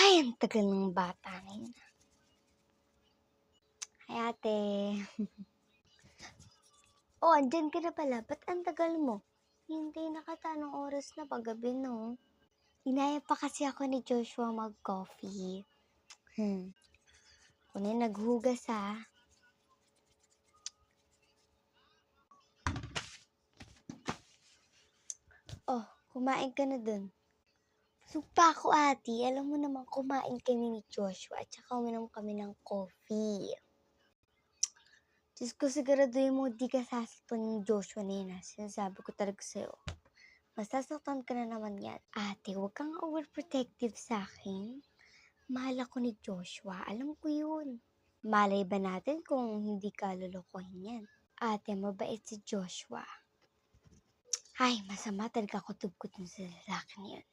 Ay, ang tagal ng bata na yun. Ay, ate. Oh, andyan ka na pala. Ba't ang tagal mo? Hindi nakatanong oras na paggabi, no? Inaya pa kasi ako ni Joshua mag-coffee. Ako na yung naghugas, ha? Oh, kumain ka na dun. Sugpa ako, ate. Alam mo naman, kumain kami ni Joshua at saka uminom kami ng coffee. Diyos ko, siguraduhin mo di ka sasaktan ng Joshua na yun, ha? Sinasabi ko talaga sa'yo. Masasaktan ka na naman yan. Ate, huwag kang overprotective sa akin. Mahal ako ni Joshua. Alam ko yun. Malay ba natin kung hindi ka lulukohin yan? Ate, mabait si Joshua. Ay, masama talaga ako tugkot mo sa lalaki niyan.